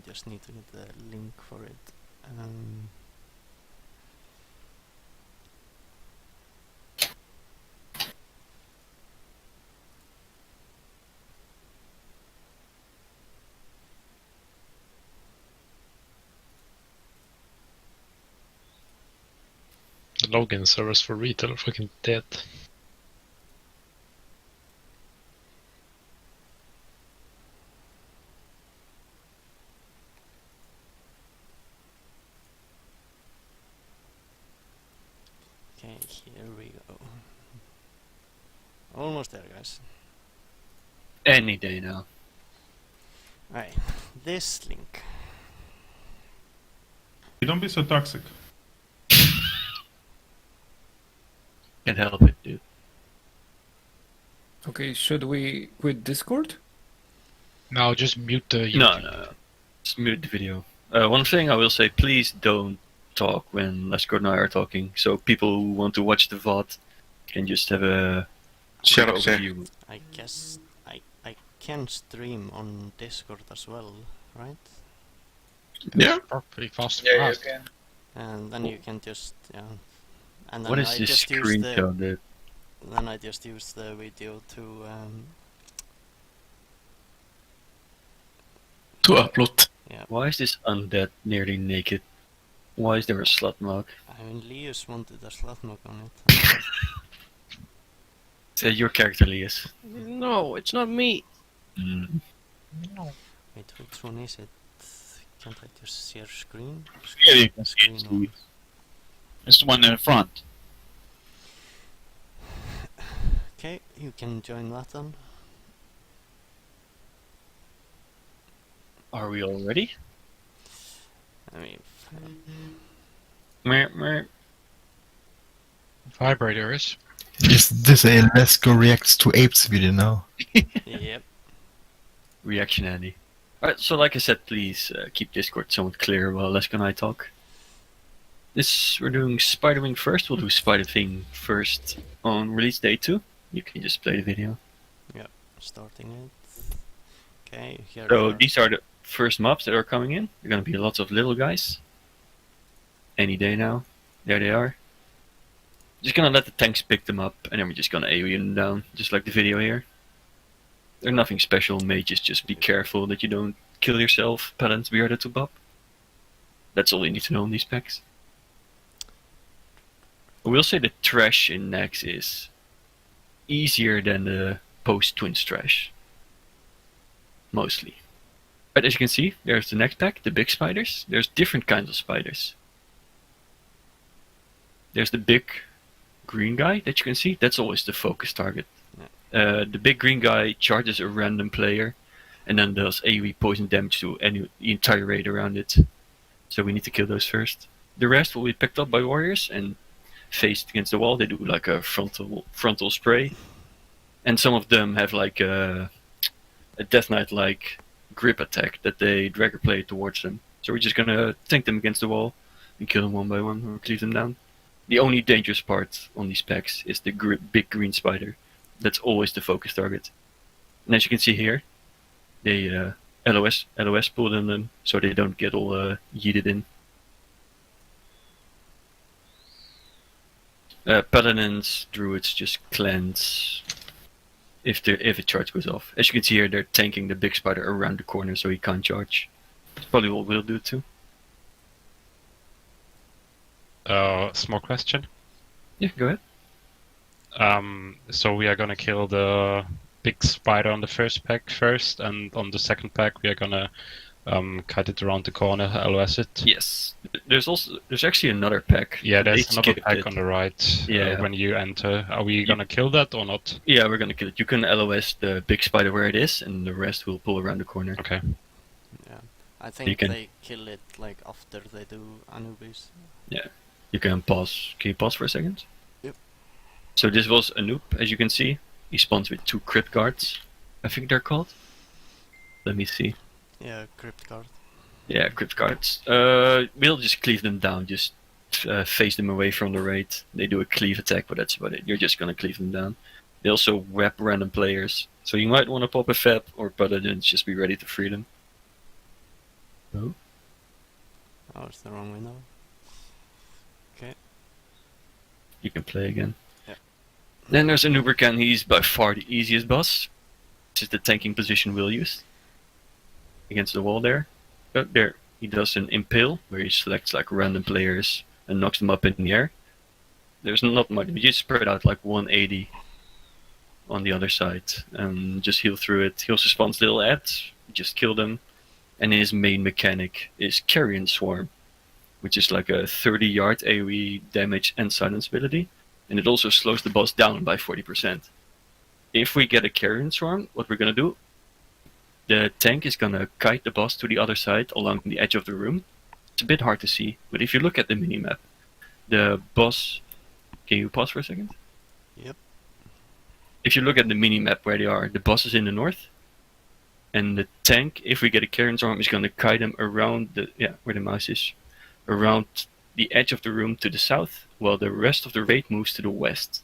just need to get the link for it. The login servers for retail are fucking dead. Okay, here we go. Almost there, guys. Any day now. Right, this link. You don't be so toxic. Can't help it, dude. Okay, should we quit Discord? No, just mute the YouTube. No. Just mute the video. One thing I will say, please don't talk when Lesko and I are talking, so people who want to watch the VOD can just have a quick overview. I guess I can stream on Discord as well, right? Yeah. Pretty fast. Yeah, you can. And then you can just and then What is I this just use screen the code, dude? then I just use the video to upload. Why is this undead nearly naked? Why is there a slut mug? I mean, Lius wanted a slut mug on it. Say your character, Lias. No, it's not me. Mm. Wait, which one is it? Can't I just share screen? Yeah, you can see it. on- It's the one in the front. Okay, you can join that then. Are we all ready? I mean, Meh, meh. Vibrators. Is this a Lesko reacts to apes video now? yep. Reaction Andy. Alright, so like I said, please keep Discord somewhat clear while Lesko and I talk. We're doing Spider-Wing first. We'll do Spider-Thing first on release day 2. You can just play the video. Starting it. Okay, here. So we are. these are the first mobs that are coming in. They're gonna be lots of little guys. Any day now. There they are. Just gonna let the tanks pick them up, and then we're just gonna AoE them down, just like the video here. They're nothing special, mages, just be careful that you don't kill yourself. Paladins, we are the to Bob. That's all you need to know on these packs. I will say the trash in Nax is easier than the post-Twins trash. Mostly. But as you can see, there's the next pack, the big spiders. There's different kinds of spiders. There's the big green guy that you can see. That's always the focus target. The big green guy charges a random player and then does AoE poison damage to the entire raid around it. So we need to kill those first. The rest will be picked up by warriors and faced against the wall. They do like a frontal spray. And some of them have like a Death Knight-like grip attack that they drag a player towards them. So we're just gonna tank them against the wall and kill them one by one or cleave them down. The only dangerous part on these packs is the big green spider. That's always the focus target. And as you can see here, they LOS pull them so they don't get all yeeted in. Paladins, druids just cleanse if a charge goes off. As you can see here, they're tanking the big spider around the corner so he can't charge. That's probably what we'll do too. Small question. Yeah, go ahead. So we are gonna kill the big spider on the first pack first, and on the second pack we are gonna cut it around the corner, LOS it. Yes. There's actually another pack. Yeah, They there's another skipped pack it. on the right. Yeah. When you enter, are we gonna kill that or not? Yeah, we're gonna kill it. You can LOS the big spider where it is, and the rest will pull around the corner. Okay. Yeah. I think can- they kill it like after they do Anubis. You can pause. Can you pause for a second? Yep. So this was Anoop, as you can see. He spawns with 2 crypt guards. I think they're called. Let me see. Yeah, crypt guard. Yeah, crypt guards. We'll just cleave them down. Just face them away from the raid. They do a cleave attack, but that's about it. You're just gonna cleave them down. They also web random players. So you might want to pop a fab or paladins. Just be ready to free them. No. Oh, it's the wrong window. Okay. You can play again. Yeah. Then there's Anuberkan. He's by far the easiest boss. This is the tanking position we'll use. Against the wall there. Oh, there. He does an impale, where he selects like random players and knocks them up in the air. There's not much. We just spread out like 180 on the other side and just heal through it. He also spawns little ads. Just kill them. And his main mechanic is Carrion Swarm, which is like a 30-yard AoE damage and silence ability. And it also slows the boss down by 40%. If we get a Carrion Swarm, what we're gonna do, the tank is gonna kite the boss to the other side along the edge of the room. It's a bit hard to see, but if you look at the minimap, the boss... Can you pause for a second? Yep. If you look at the minimap where they are, the boss is in the north. And the tank, if we get a Carrion Swarm, is gonna kite them around the... Yeah, where the mouse is. Around the edge of the room to the south, while the rest of the raid moves to the west.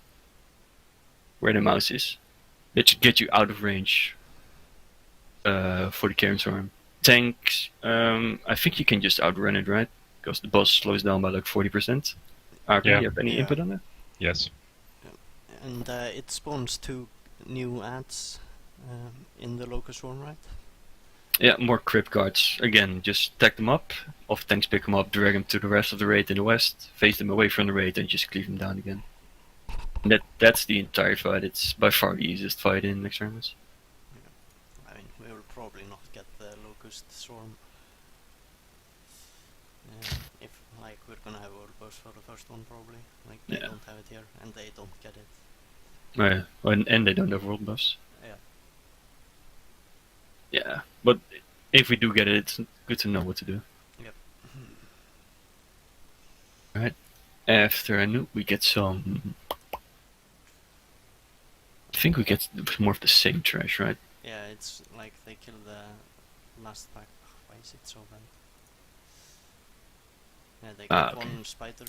Where the mouse is. That should get you out of range for the Carrion Swarm. Tanks, I think you can just outrun it, right? Because the boss slows down by like 40%. RP, Yeah. you have any Yeah. input on that? Yes. And it spawns 2 new ads in the locust swarm, right? Yeah, more crypt guards. Again, just stack them up. Off tanks pick them up, drag them to the rest of the raid in the west, face them away from the raid, and just cleave them down again. And that's the entire fight. It's by far the easiest fight in Extremis. I mean, we will probably not get the locust swarm. If, like, we're gonna have world boss for the first one, probably. Like, they Yeah. don't have it here, and they don't get it. And they don't have world buffs. Yeah. Yeah, but if we do get it, it's good to know what to do. Yep. Alright. After I knew we get some... I think we get more of the same trash, right? Yeah, it's like they kill the last pack. Why is it so bad? Yeah, they Ah, get okay. one spider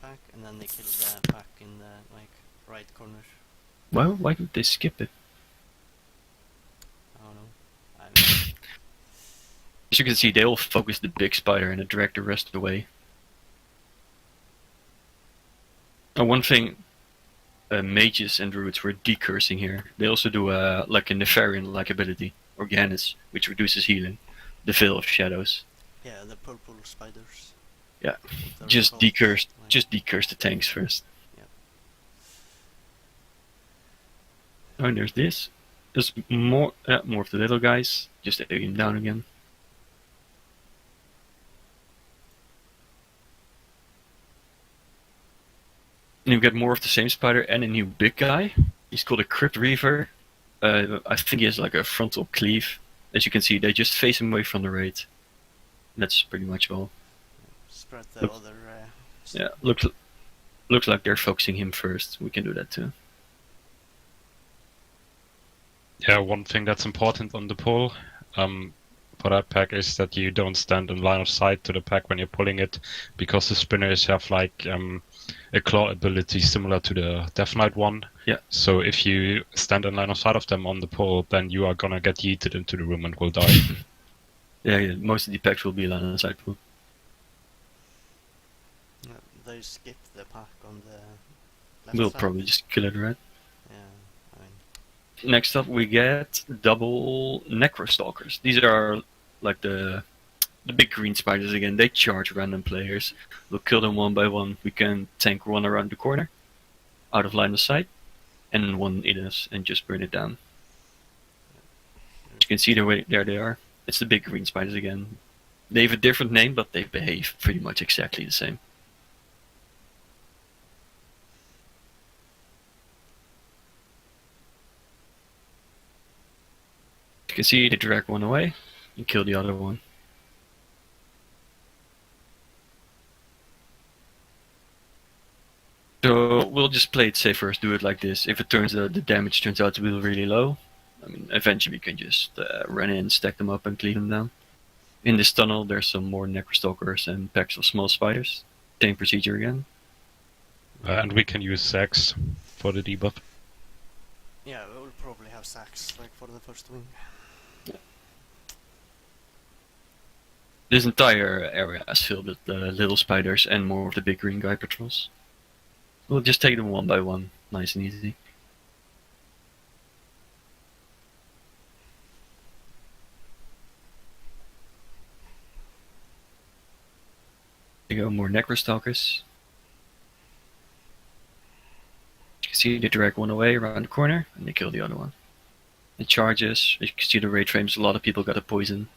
pack, and then they kill the pack in the like right corner. Why did they skip it? I don't know. I mean, As you can see, they all focus the big spider and drag the rest away. One thing, mages and druids were decursing here. They also do like a Nefarian-like ability, Organis, which reduces healing. The Veil of Shadows. yeah, the purple spiders. Yeah, They're just called, decurse, like- just decurse the tanks first. Yeah. Oh, and there's this. There's more of the little guys. Just aim him down again. And you get more of the same spider and a new big guy. He's called a Crypt Reaver. I think he has like a frontal cleave. As you can see, they just face him away from the raid. That's pretty much all. Spread the Look- other. Yeah, looks like they're focusing him first. We can do that too. Yeah, one thing that's important on the pull for that pack is that you don't stand in line of sight to the pack when you're pulling it, because the spinners have like a claw ability similar to the Death Knight one. Yeah. So if you stand in line of sight of them on the pull, then you are gonna get yeeted into the room and will die. Yeah, most of the packs will be line on the side pool. They skip the pack on the left We'll side. probably just kill it, right? Yeah, I mean, Next up, we get double Necrostalkers. These are like the big green spiders again. They charge random players. We'll kill them one by one. We can tank one around the corner, out of line of sight, and one in us, and just burn it down. As you can see, there they are. It's the big green spiders again. They have a different name, but they behave pretty much exactly the same. You can see they drag one away and kill the other one. So we'll just play it safe first, do it like this. If it turns out the damage turns out to be really low, I mean, eventually we can just run in, stack them up, and cleave them down. In this tunnel, there's some more Necrostalkers and packs of small spiders. Same procedure again. And we can use Sax for the debuff. yeah, we will probably have sacks like for the first wing. This entire area is filled with little spiders and more of the big green guy patrols. We'll just take them one by one, nice and easy. There you go, more Necrostalkers. You can see they drag one away around the corner and they kill the other one. It charges, you can see the raid frames, a lot of people got a poison.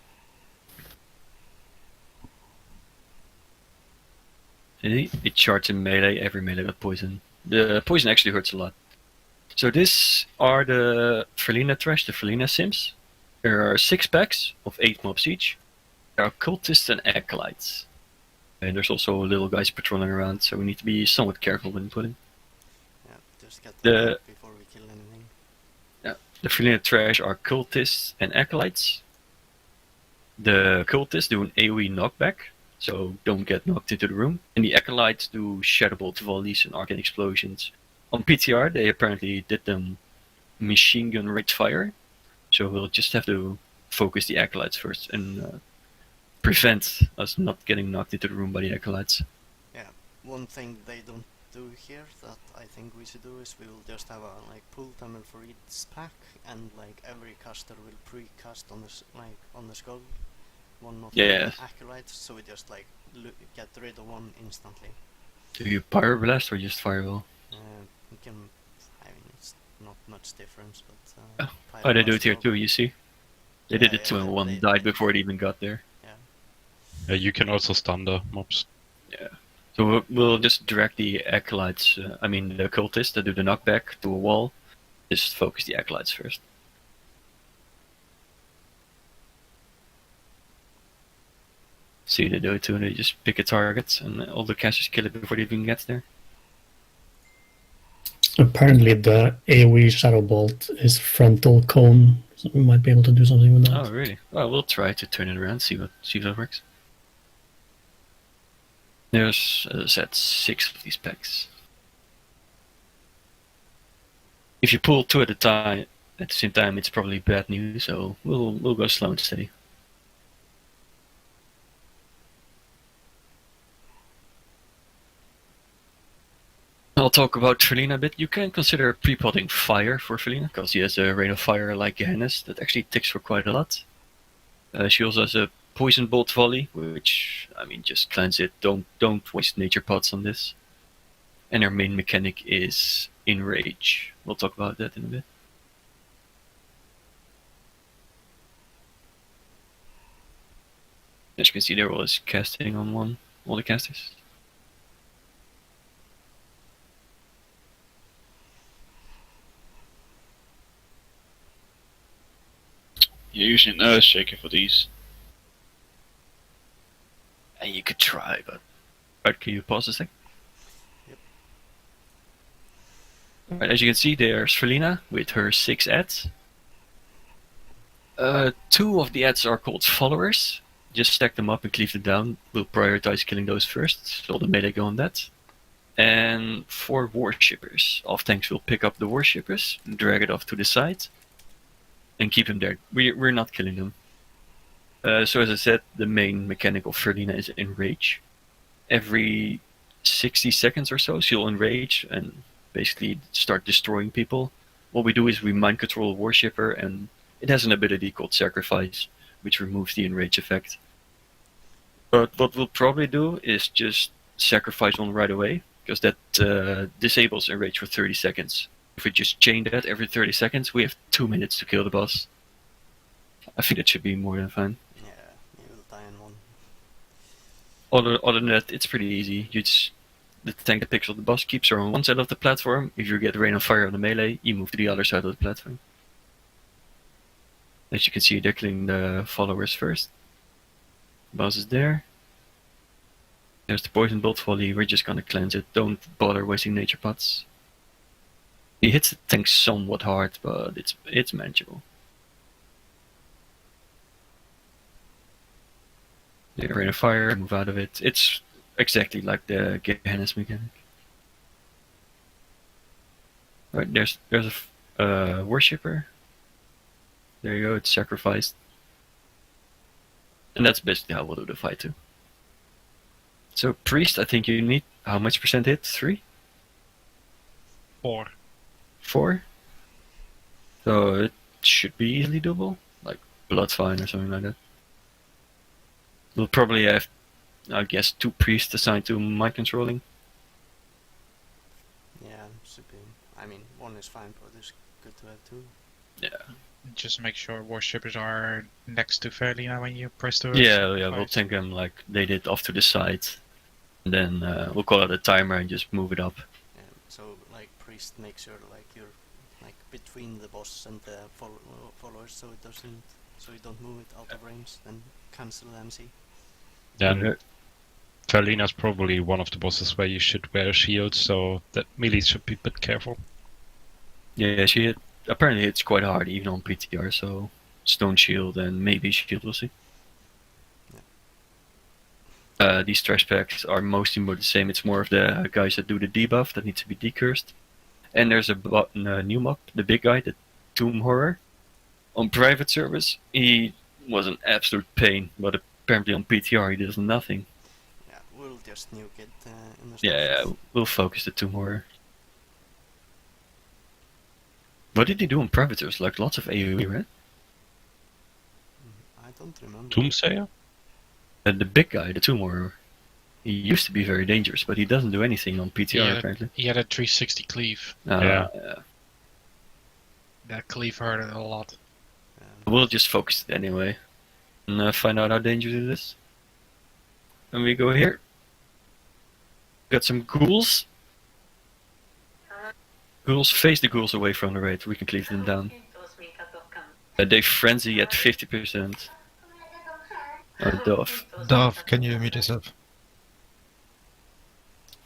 It charges in melee, every melee got poison. The poison actually hurts a lot. So these are the Felina Trash, the Felina Sims. There are 6 packs of 8 mobs each. There are cultists and acolytes. And there's also little guys patrolling around, so we need to be somewhat careful when putting. Yeah, just get The- them out before we kill anything. The Felina Trash are cultists and acolytes. The cultists do an AoE knockback, so don't get knocked into the room. And the acolytes do Shadowbolt volleys and arcane explosions. On PTR, they apparently did them machine gun rate fire, so we'll just have to focus the acolytes first and prevent us not getting knocked into the room by the acolytes. One thing they don't do here that I think we should do is we will just have a like pull tunnel for each pack, and like every caster will pre-cast on on the skull one of Yeah. the acolytes, so we just like get rid of one instantly. Do you pyroblast or just fireball? We can. I mean, it's not much difference, but. Oh, they do it Pyroblast here will- too, you see? They Yeah, did it too, yeah, and one they- died before it even got there. You can also stun the mobs. So we'll just drag the acolytes, the cultists that do the knockback to a wall. Just focus the acolytes first. See, they do it too, they just pick a target, and all the casters kill it before it even gets there. Apparently, the AoE Shadow Bolt is frontal cone, so we might be able to do something with that. Oh, really? Well, we'll try to turn it around, see if that works. There's, as I said, 6 of these packs. If you pull 2 at the same time, it's probably bad news. So we'll go slow and steady. I'll talk about Felina a bit. You can consider pre-potting fire for Felina, because she has a rain of fire like Johannes that actually ticks for quite a lot. She also has a poison bolt volley, which just cleanse it. Don't waste nature pots on this. And her main mechanic is enrage. We'll talk about that in a bit. As you can see, there was casting on all the casters. You're using Earthshaker for these. And you could try, but... Right, can you pause a sec? Yep. Alright, as you can see, there's Felina with her 6 ads. 2 of the ads are called followers. Just stack them up and cleave them down. We'll prioritize killing those first, so the melee go on that. And 4 worshippers. Off tanks will pick up the worshippers, drag it off to the side, and keep them there. We're not killing them. So as I said, the main mechanic of Felina is enrage. Every 60 seconds or so, she'll enrage and basically start destroying people. What we do is we mind control a worshipper, and it has an ability called sacrifice, which removes the enrage effect. But what we'll probably do is just sacrifice one right away, because that disables enrage for 30 seconds. If we just chain that every 30 seconds, we have 2 minutes to kill the boss. I think that should be more than fine. Yeah, you will die in one. Other than that, it's pretty easy. The tank that picks up the boss keeps her on one side of the platform. If you get rain of fire on the melee, you move to the other side of the platform. As you can see, they're killing the followers first. Boss is there. There's the poison bolt volley. We're just gonna cleanse it. Don't bother wasting nature pots. He hits the tank somewhat hard, but it's manageable. Yeah, rain of fire, move out of it. It's exactly like the Johannes mechanic. Right, there's a worshipper. There you go, it's sacrificed. And that's basically how we'll do the fight too. So priest, I think you need how much percent hit? 3? 4. 4? So it should be easily doable, like blood fine or something like that. We'll probably have, I guess, 2 priests assigned to mind controlling. Yeah, should be. I mean, 1 is fine, but it's good to have 2. Yeah. Just make sure worshippers are next to Fairlina when you press the. Yeah, we'll fight. take them like they did off to the side. And then we'll call it a timer and just move it up. So like priest, make sure like you're like between the boss and the followers, so it doesn't, so you don't move it out of range. Then cancel the MC. Then Fairlina's probably one of the bosses where you should wear a shield, so that melee should be a bit careful. Yeah, she hit, apparently hits quite hard even on PTR, so stone shield and maybe shield, we'll see. These trash packs are mostly more the same. It's more of the guys that do the debuff that need to be decursed. And there's a new mob, the big guy, the Tomb Horror. On private service, he was an absolute pain, but apparently on PTR he does nothing. Yeah, we'll just nuke it in the Yeah, we'll focus the Tomb Horror. What did he do on private service? Like lots of AoE, right? I don't remember. Doomsayer? The big guy, the Tomb Horror. He used to be very dangerous, but he doesn't do anything on PTR apparently. He had a 360 cleave. Yeah. That cleave hurt a lot. We'll just focus it anyway. And find out how dangerous it is. And we go here. Got some ghouls. Ghouls, face the ghouls away from the raid. We can cleave them down. They frenzy at 50%. Dove. Dove, can you mute yourself?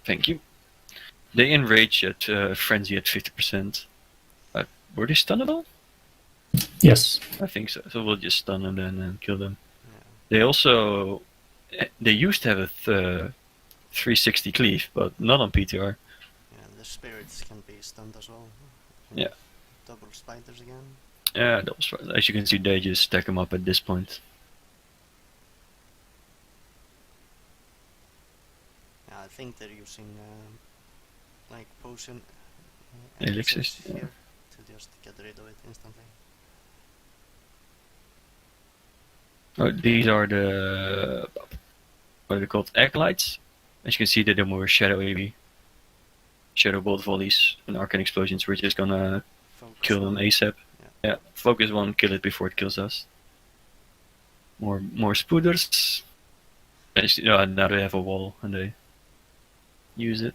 Thank you. They enrage at frenzy at 50%. Were they stunnable? Yes. I think so. So we'll just stun them then and kill them. Yeah. They also... They used to have a 360 cleave, but not on PTR. Yeah, the spirits can be stunned as well. Yeah. Double spiders again. Yeah, as you can see, they just stack them up at this point. Yeah, I think they're using like potion Elixirs, yeah. here to just get rid of it instantly. Oh, these are the... what are they called? Acolytes. As you can see, they're more shadow AV. Shadow bolt volleys and arcane explosions. We're just gonna Focus kill them on- ASAP. Yeah, focus one, kill it before it kills us. More spooders. Now they have a wall and they use it.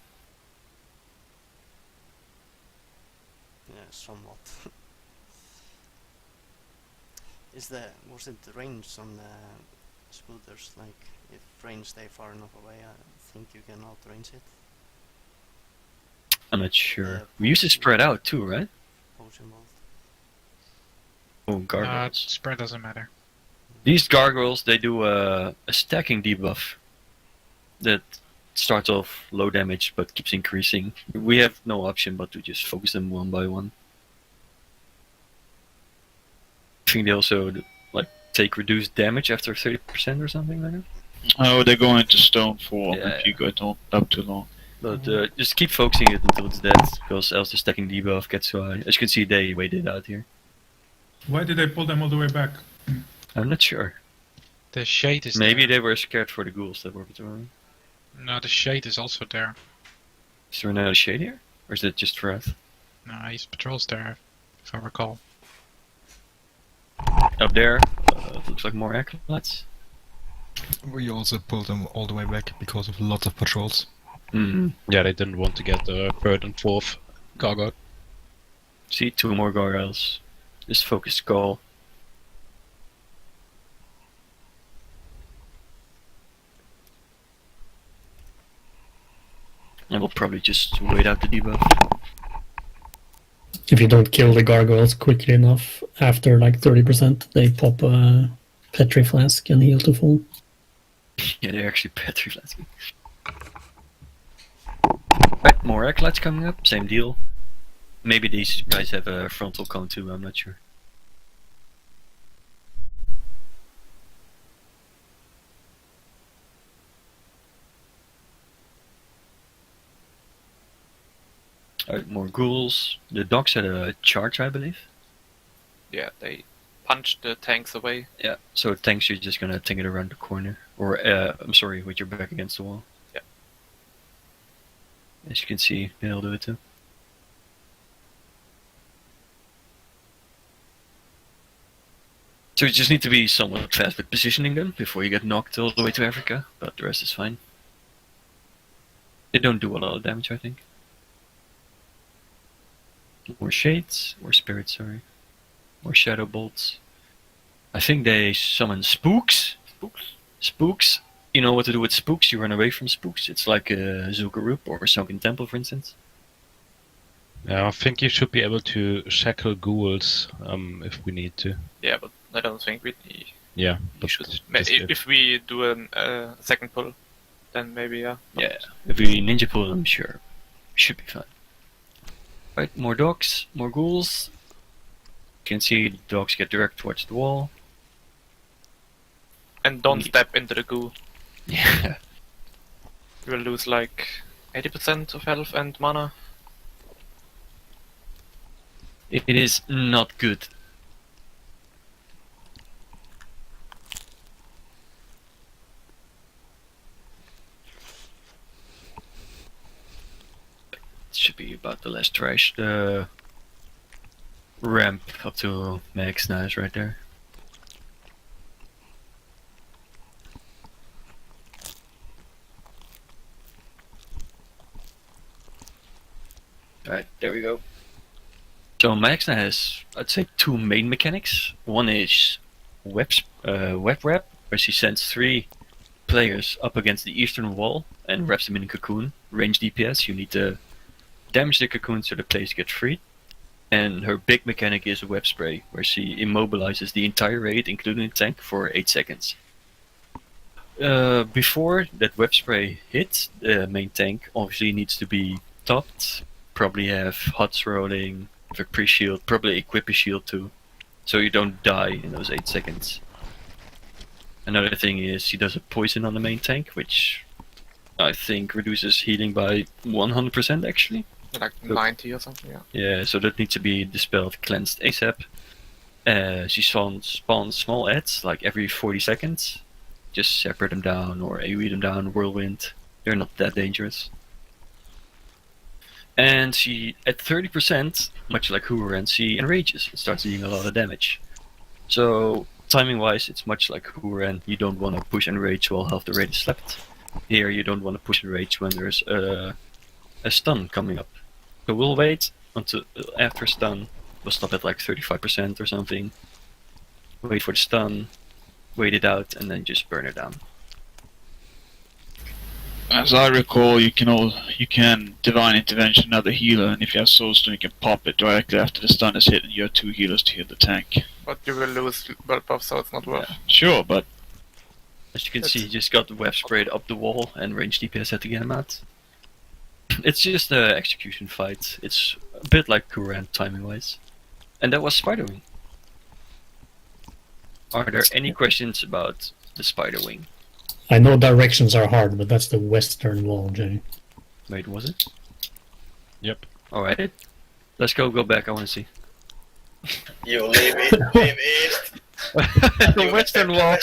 Yeah, somewhat. Was it the range on the spooters? Like, if range stay far enough away, I think you can outrange it. I'm not sure. We used to spread out too, right? Potion bolt. Oh, gargoyles. Spread doesn't matter. These gargoyles, they do a stacking debuff that starts off low damage but keeps increasing. We have no option but to just focus them one by one. I think they also take reduced damage after 30% or something like that. Oh, they're going to stone form Yeah, if you go up too long. But just keep focusing it until it's dead, because else the stacking debuff gets so high. As you can see, they waited out here. Why did they pull them all the way back? I'm not sure. The shade is Maybe there. they were scared for the ghouls that were patrolling. No, the shade is also there. Is there another shade here? Or is it just Wrath? No, he's patrols there, if I recall. Up there, looks like more acolytes. We also pulled them all the way back because of lots of patrols. Yeah, they didn't want to get the third and fourth gargoyle. See, 2 more gargoyles. Just focus skull. And we'll probably just wait out the debuff. If you don't kill the gargoyles quickly enough, after like 30%, they pop a Petri flask and heal to full. Yeah, they're actually Petri flasking. Right, more acolytes coming up, same deal. Maybe these guys have a frontal cone too, I'm not sure. More ghouls. The dogs had a charge, I believe. Yeah, they punched the tanks away. Yeah, so tanks, you're just gonna tank it around the corner. Or, I'm sorry, with your back against the wall. Yeah. As you can see, they'll do it too. So you just need to be somewhat fast with positioning them before you get knocked all the way to Africa, but the rest is fine. They don't do a lot of damage, I think. More shades, more spirits, sorry. More shadow bolts. I think they summon spooks. Spooks. You know what to do with spooks, you run away from spooks. It's like a Zul'Garup or a Sunken Temple, for instance. Yeah, I think you should be able to shackle ghouls if we need to. Yeah, but I don't think we need. Yeah, You but should. just If we do a second pull, then maybe yeah. But Yeah, if we ninja pull them, sure. Should be fine. Right, more dogs, more ghouls. You can see the dogs get direct towards the wall. And don't step into the goo. Yeah. You will lose like 80% of health and mana. It is not good. It should be about the last trash. The ramp up to max now is right there. Alright, there we go. So Maxna has, I'd say, two main mechanics. One is web wrap, where she sends 3 players up against the eastern wall and wraps them in a cocoon. Range DPS, you need to damage the cocoon so the players get free. And her big mechanic is a web spray, where she immobilizes the entire raid, including the tank, for 8 seconds. Before that web spray hits, the main tank obviously needs to be topped. Probably have HUDs rolling, have a pre-shield, probably equip a shield too, so you don't die in those 8 seconds. Another thing is she does a poison on the main tank, which I think reduces healing by 100% actually. Like 90 or something, yeah. Yeah, so that needs to be dispelled, cleansed ASAP. She spawns small ads like every 40 seconds. Just separate them down or AoE them down, whirlwind. They're not that dangerous. And she, at 30%, much like Hooran, she enrages and starts dealing a lot of damage. So, timing wise, it's much like Hooran. You don't want to push enrage while half the raid is slept. Here, you don't want to push enrage when there's a stun coming up. So we'll wait until after stun. We'll stop at like 35% or something. Wait for the stun, wait it out, and then just burn it down. As I recall, you can divine intervention another healer, and if you have soulstone, you can pop it directly after the stun is hit, and you have 2 healers to heal the tank. But you will lose bulk buff, so it's not worth. Yeah. Sure, but As you can see, you just got the web sprayed up the wall, and range DPS had to get him out. It's just an execution fight. It's a bit like Kuran timing wise. And that was Spider Wing. Are there any questions about the Spider Wing? I know directions are hard, but that's the western wall, Jay. Wait, was it? Yep. Alright. Let's go back, I wanna see. You leave east. The western wall!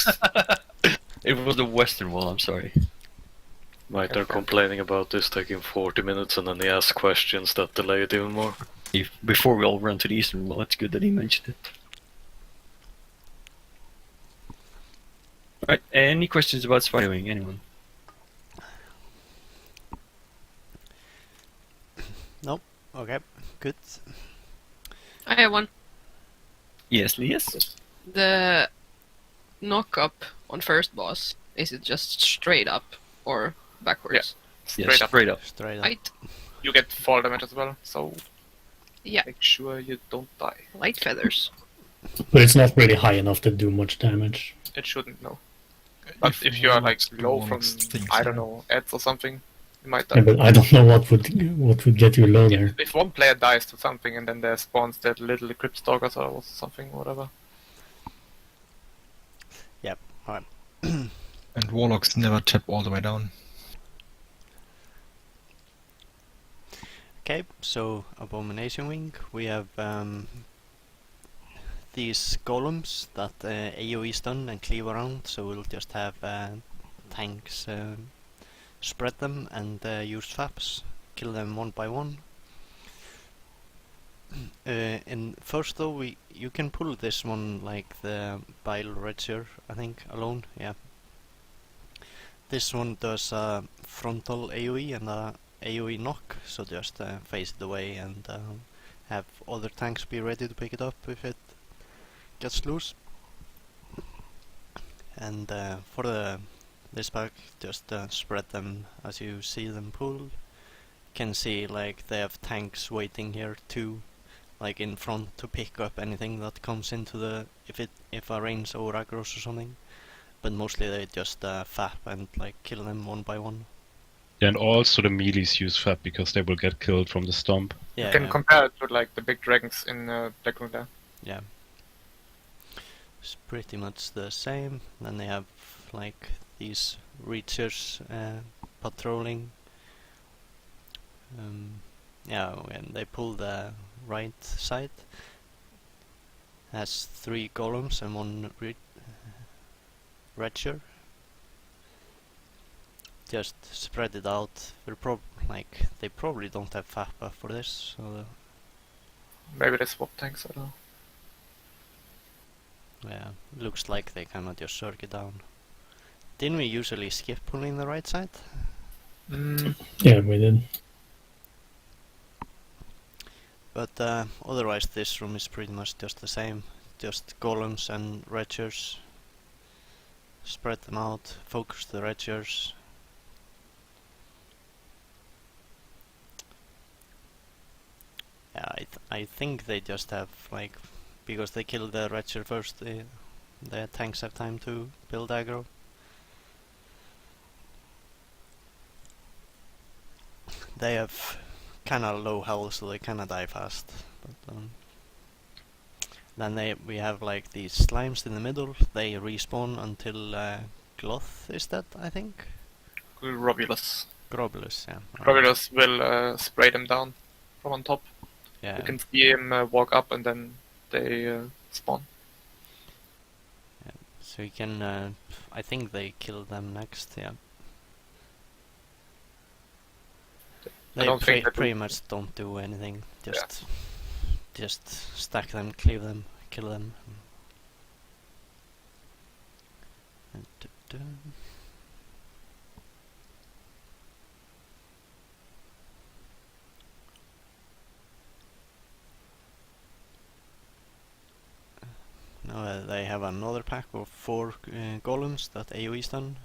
It was the western wall, I'm sorry. Right, they're complaining about this taking 40 minutes and then he asks questions that delay it even more. Before we all run to the eastern wall, it's good that he mentioned it. Alright, any questions about Spider Wing? Anyone? Nope. Okay, good. I have one. Yes, yes. The knock up on first boss, is it just straight up or backwards? Yes, straight up. Straight up. Right. You get fall damage as well, so Yeah. make sure you don't die. Light feathers. But it's not really high enough to do much damage. It shouldn't, no. But if you are like low from, I don't know, ads or something, you might die. Yeah, but I don't know what would get you low there. If one player dies to something and then there spawns that little crypt stalkers or something, whatever. Yep. Alright. And warlocks never tap all the way down. Okay, so Abomination Wing, we have these golems that AoE stun and cleave around, so we'll just have tanks spread them and use FAPs, kill them one by one. In first though, you can pull this one like the Bile Redshire, I think, alone, yeah. This one does a frontal AoE and a AoE knock, so just face it away and have other tanks be ready to pick it up if it gets loose. And for this pack, just spread them as you see them pull. Can see like they have tanks waiting here too, like in front to pick up anything that comes into the if a range or aggros or something. But mostly they just FAP and like kill them one by one. Yeah, and also the melees use FAP because they will get killed from the stomp. Yeah, you can compare it to like the big dragons in Black Room there. Yeah. It's pretty much the same. Then they have like these reachers patrolling. Yeah, when they pull the right side, has 3 golems and 1 reacher. Just spread it out. They probably don't have FAP buff for this, so maybe they swap tanks, I don't know. yeah, looks like they cannot just circuit down. Didn't we usually skip pulling the right side? Yeah, we did. But otherwise this room is pretty much just the same. Just golems and reachers. Spread them out, focus the reachers. Yeah, I think they just have like, because they kill the reacher first, the tanks have time to build aggro. They have kinda low health, so they kinda die fast. But then we have like these slimes in the middle. They respawn until Gloth is dead, I think. Grobulus. Grobulus, yeah. Grobulus will spray them down from on top. Yeah. You can see him walk up and then they spawn. Yeah. So you can, I think they kill them next, yeah. They pretty much don't do anything. Just stack them, cleave them, kill them. Now they have another pack of 4 golems that AoE stun.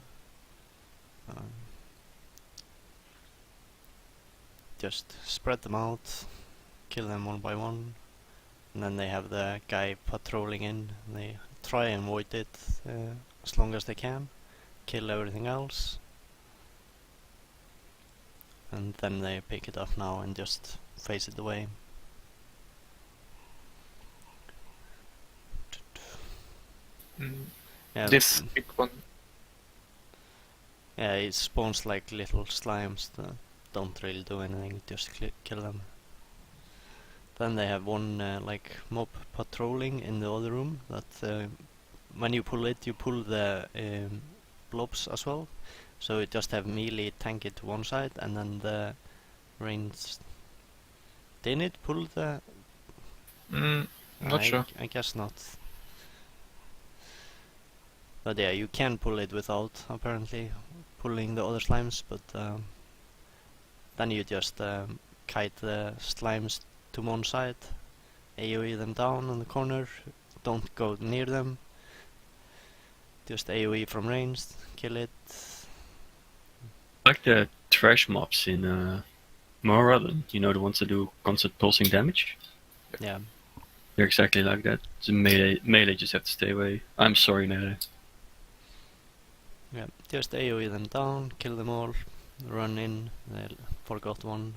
Just spread them out, kill them one by one, and then they have the guy patrolling in. They try and avoid it as long as they can, kill everything else, and then they pick it up now and just face it away. Yeah, this big one. Yeah, it spawns like little slimes that don't really do anything, just kill them. Then they have one like mob patrolling in the other room that when you pull it, you pull the blobs as well. So you just have melee tank it to one side and then the range. Didn't it pull the... Not sure. I guess not. But yeah, you can pull it without apparently pulling the other slimes, but then you just kite the slimes to one side, AoE them down on the corner, don't go near them, just AoE from range, kill it. Like the trash mobs in Morrowind, you know, the ones that do constant pulsing damage? Yeah. They're exactly like that. It's a melee just have to stay away. I'm sorry, melee. Yeah, just AoE them down, kill them all, run in, forgot one.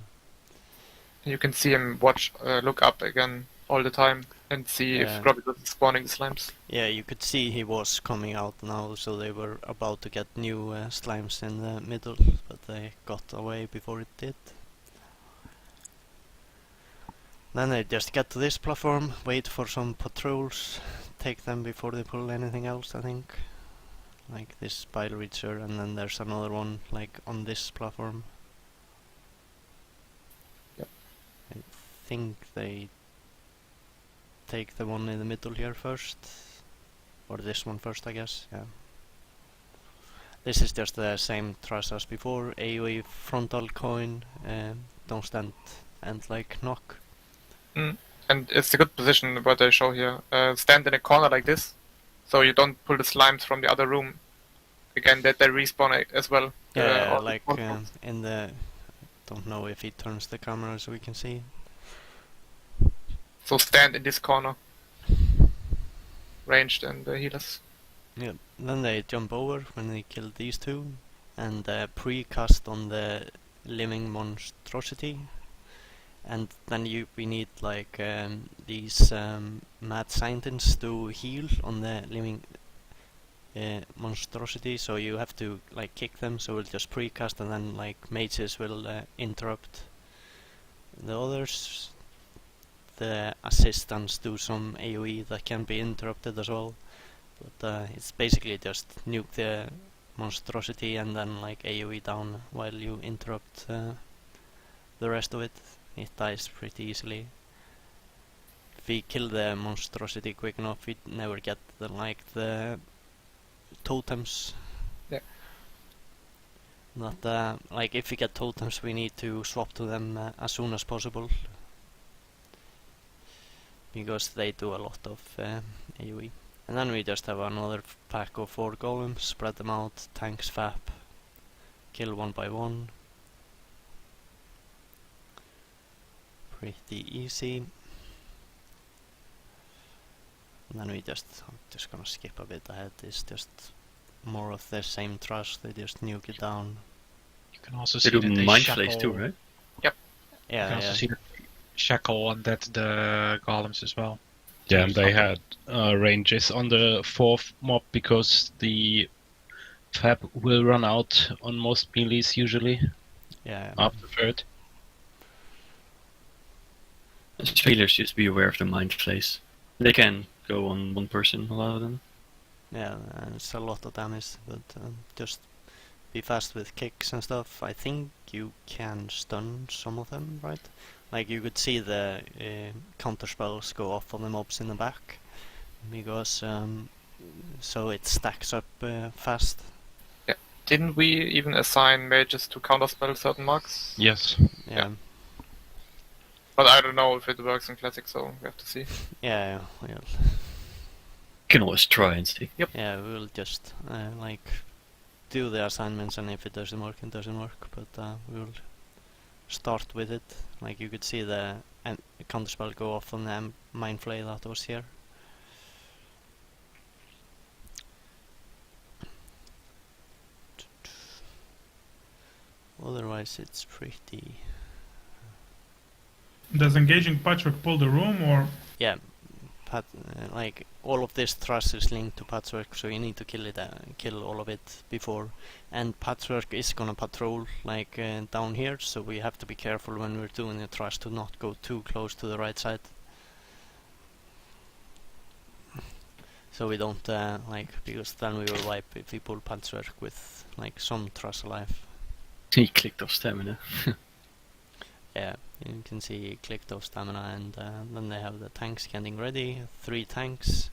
You can see him look up again all the time and see if Grobulus is spawning the slimes. Yeah, you could see he was coming out now, so they were about to get new slimes in the middle, but they got away before it did. Then they just get to this platform, wait for some patrols, take them before they pull anything else, I think. Like this pile reacher, and then there's another one like on this platform. Yep. I think they take the one in the middle here first. Or this one first, I guess, yeah. This is just the same truss as before, AoE frontal coin, don't stand and like knock. And it's a good position what they show here. Stand in a corner like this, so you don't pull the slimes from the other room. Again, that they respawn as well. Yeah, like in the... Don't know if he turns the camera so we can see. So stand in this corner. Ranged and healers. Yeah, then they jump over when they kill these two, and pre-cast on the living monstrosity. And then we need like these mad scientists to heal on the living monstrosity, so you have to like kick them, so we'll just precast and then like mages will interrupt the others. The assistants do some AoE that can be interrupted as well, but it's basically just nuke the monstrosity and then like AoE down while you interrupt the rest of it. It dies pretty easily. If we kill the monstrosity quick enough, we never get the totems. Yeah. Not like if we get totems, we need to swap to them as soon as possible, because they do a lot of AoE. And then we just have another pack of 4 golems, spread them out, tanks FAP, kill one by one. Pretty easy. And then I'm just gonna skip a bit ahead. It's just more of the same trust. They just nuke it down. You can also They see do that they mind shackle. flays too, right? Yep. You Yeah, can also yeah. see that they shackle on that the golems as well. Yeah, and they had ranges on the 4th mob because the fab will run out on most melees usually Yeah. after 3rd. Healers just be aware of the mind flays. They can go on one person, a lot of them. Yeah, it's a lot of damage, but just be fast with kicks and stuff. I think you can stun some of them, right? Like you could see the counter spells go off on the mobs in the back, because so it stacks up fast. Yeah. Didn't we even assign mages to counterspell certain marks? Yes. Yeah. But I don't know if it works in Classic, so we have to see. Yeah, we'll You can always try and see. Yep. Yeah, we'll just like do the assignments, and if it doesn't work, it doesn't work. But we'll start with it. Like you could see the counterspell go off on the mind flay that was here. Otherwise, it's pretty. Does engaging Patchwork pull the room, or Yeah, like all of this thrust is linked to Patchwork, so you need to kill it, kill all of it before. And Patchwork is gonna patrol like down here, so we have to be careful when we're doing the thrust to not go too close to the right side. So we don't like, because then we will wipe if we pull Patchwork with like some thrust alive. He clicked off stamina. Yeah, you can see he clicked off stamina, and then they have the tanks getting ready. 3 tanks,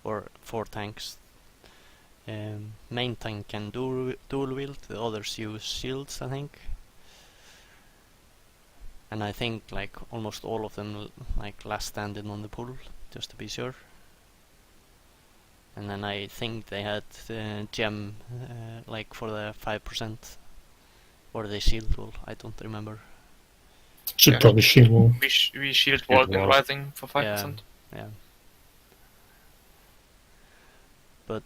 or 4 tanks. Main tank can dual wield, the others use shields, I think. And I think like almost all of them like last standing on the pull, just to be sure. And then I think they had gem like for the 5%, or the shield wall, I don't remember. Should probably shield wall. We shield wall when rising for 5%. Yeah. But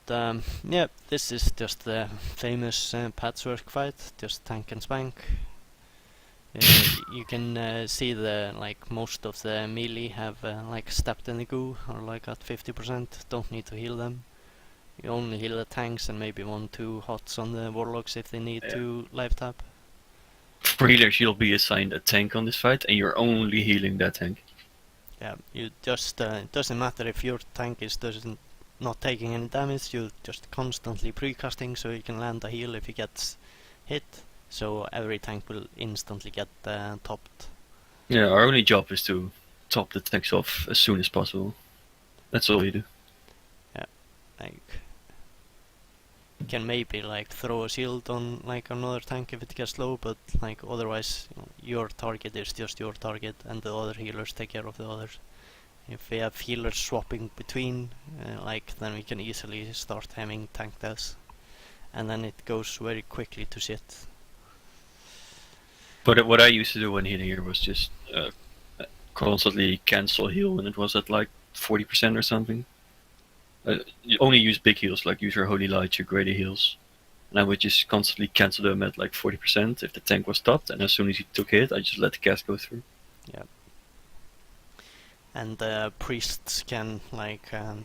yeah, this is just the famous Patchwork fight, just tank and spank. You can see the like most of the melee have like stepped in the goo, or like at 50%. Don't need to heal them. You only heal the tanks and maybe 1-2 hots on the warlocks if they need to live tap. For healers, you'll be assigned a tank on this fight, and you're only healing that tank. Yeah, you just it doesn't matter if your tank is not taking any damage. You just constantly precasting so you can land a heal if he gets hit. So every tank will instantly get topped. Yeah, our only job is to top the tanks off as soon as possible. That's all we do. Yeah, like you can maybe like throw a shield on like another tank if it gets low, but like otherwise your target is just your target, and the other healers take care of the others. If we have healers swapping between, then we can easily start having tank deaths, and then it goes very quickly to shit. But what I used to do when hitting here was just constantly cancel heal when it was at like 40% or something. You only use big heals, like use your Holy Light, your greater heals. And I would just constantly cancel them at like 40% if the tank was topped, and as soon as he took hit, I just let the cast go through. Yeah. And priests can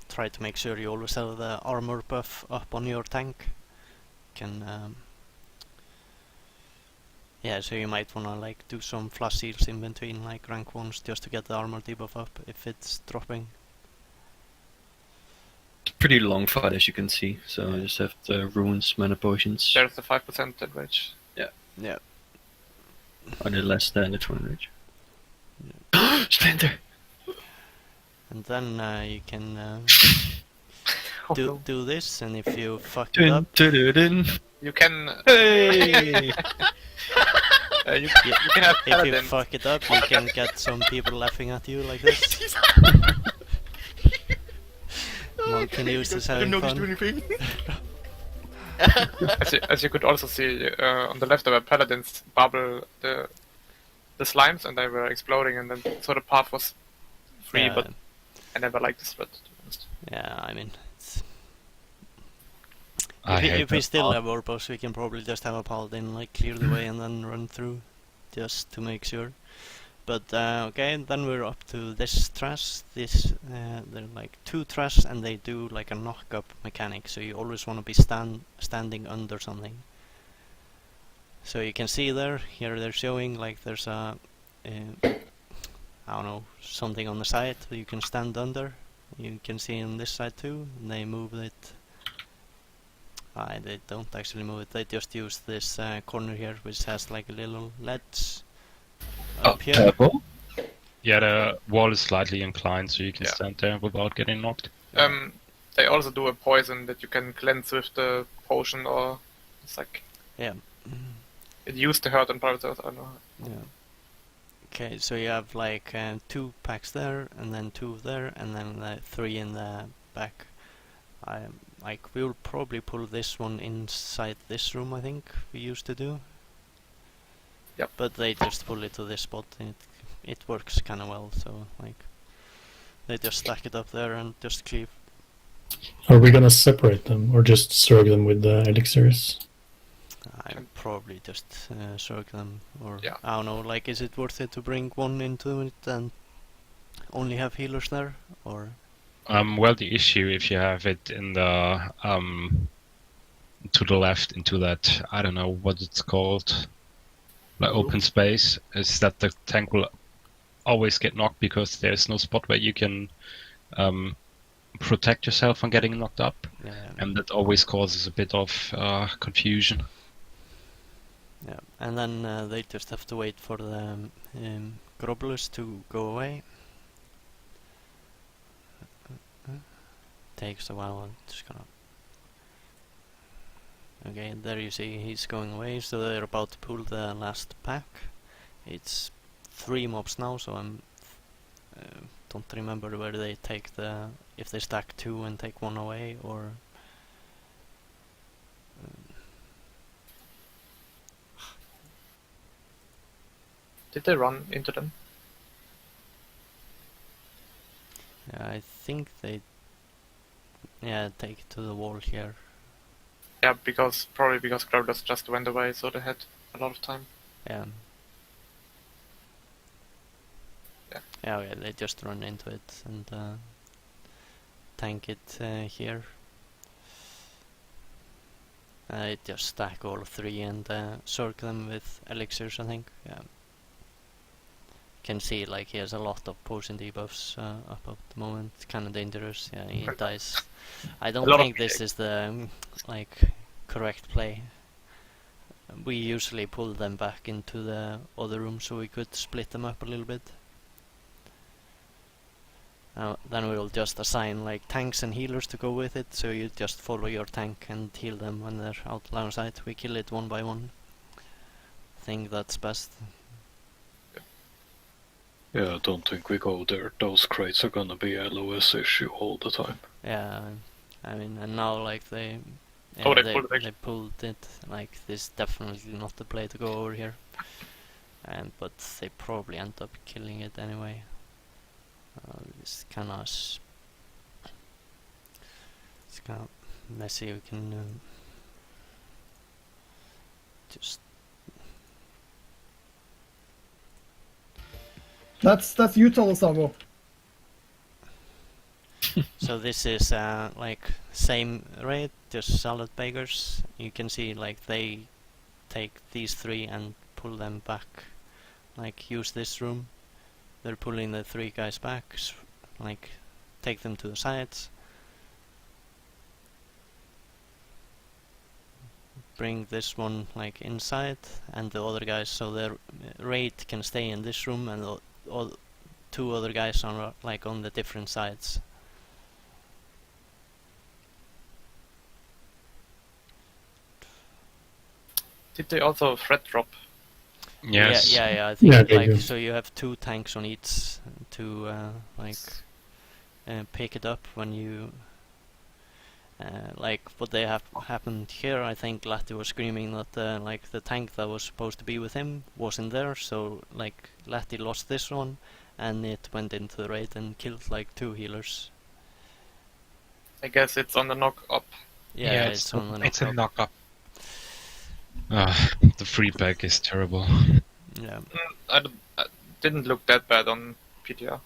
try to make sure you always have the armor buff up on your tank. Yeah, so you might wanna like do some flash heals in between like rank 1s just to get the armor debuff up if it's dropping. It's a pretty long fight as you can see, so I just have the runes, mana potions. There's the 5% dead rage. Yeah. Yeah. Or the less standard one rage. Yeah. Splinter! And then you can Oh, do no. do this, and if you fuck it up, You can. Hey! You can have if you paladins. fuck it up, you can get some people laughing at you like this. Monk uses having fun. anything. As you could also see on the left, there were paladins bubble the slimes, and they were exploding, and then so the path was free, Yeah. but I never liked the spread, to be honest. Yeah, I mean, it's I hate if we that still part. have Orbos, we can probably just have a paladin like clear the way and then run through, just to make sure. But okay, then we're up to this trash. They're like 2 trash, and they do like a knock-up mechanic. So you always want to be standing under something. So you can see here they're showing like there's a I don't know, something on the side that you can stand under. You can see on this side too. And they move it. They don't actually move it. They just use this corner here, which has like a little ledge up here. Purple? Yeah, the wall is slightly inclined, so you can Yeah. stand there without getting knocked. They also do a poison that you can cleanse with the potion, or it's like Yeah. it used to hurt on private servers. I don't know. Yeah. Okay, so you have like 2 packs there, and then 2 there, and then 3 in the back. We'll probably pull this one inside this room. I think we used to do. Yep. But they just pull it to this spot, and it works kind of well. So like, they just stack it up there and just cleave. Are we gonna separate them or just serve them with the elixirs? I probably just circle them, or Yeah. I don't know. Like, is it worth it to bring one into it and only have healers there, or? Well, the issue if you have it in the to the left into that, I don't know what it's called, like open space, is that the tank will always get knocked because there's no spot where you can protect yourself from getting knocked up, Yeah. and that always causes a bit of confusion. Yeah, and then they just have to wait for the Grobbulus to go away. Takes a while. I'm just gonna. Okay, there you see he's going away. So they're about to pull the last pack. It's 3 mobs now, so I'm don't remember where they take if they stack 2 and take 1 away, or. Did they run into them? Yeah, I think they. Yeah, take it to the wall here. Yeah, probably because Crowders just went away, so they had a lot of time. Yeah. Yeah. Yeah, okay, they just run into it and tank it here. It just stack all 3 and circle them with elixirs, I think. Yeah. can see like he has a lot of potion debuffs up at the moment. Kind of dangerous. Yeah, he dies. I don't lot of think this is the like correct play. We usually pull them back into the other room so we could split them up a little bit. Then we'll just assign like tanks and healers to go with it, so you just follow your tank and heal them when they're out line of sight. We kill it one by one. I think that's best. Yeah, I don't think we go there. Those crates are gonna be a LOS issue all the time. Yeah, I mean, and now like they they pulled it. Like this definitely not the play to go over here. But they probably end up killing it anyway. It's kind of messy. We can just That's you tell us, Avo. So this is like same raid, just salad bakers. You can see like they take these three and pull them back. Like use this room. They're pulling the three guys back. Like take them to the sides. Bring this one like inside, and the other guys, so their raid can stay in this room, and the two other guys are like on the different sides. Did they also threat drop? Yes. Yeah. I think Yeah, they like do. so you have two tanks on each to like pick it up when you like what they have happened here. I think Latti was screaming that like the tank that was supposed to be with him wasn't there, so like Latti lost this one and it went into the raid and killed like two healers. I guess it's on the knock up. Yeah, it's on the it's a knock up. The free pack is terrible. Yeah. I didn't look that bad on PTR.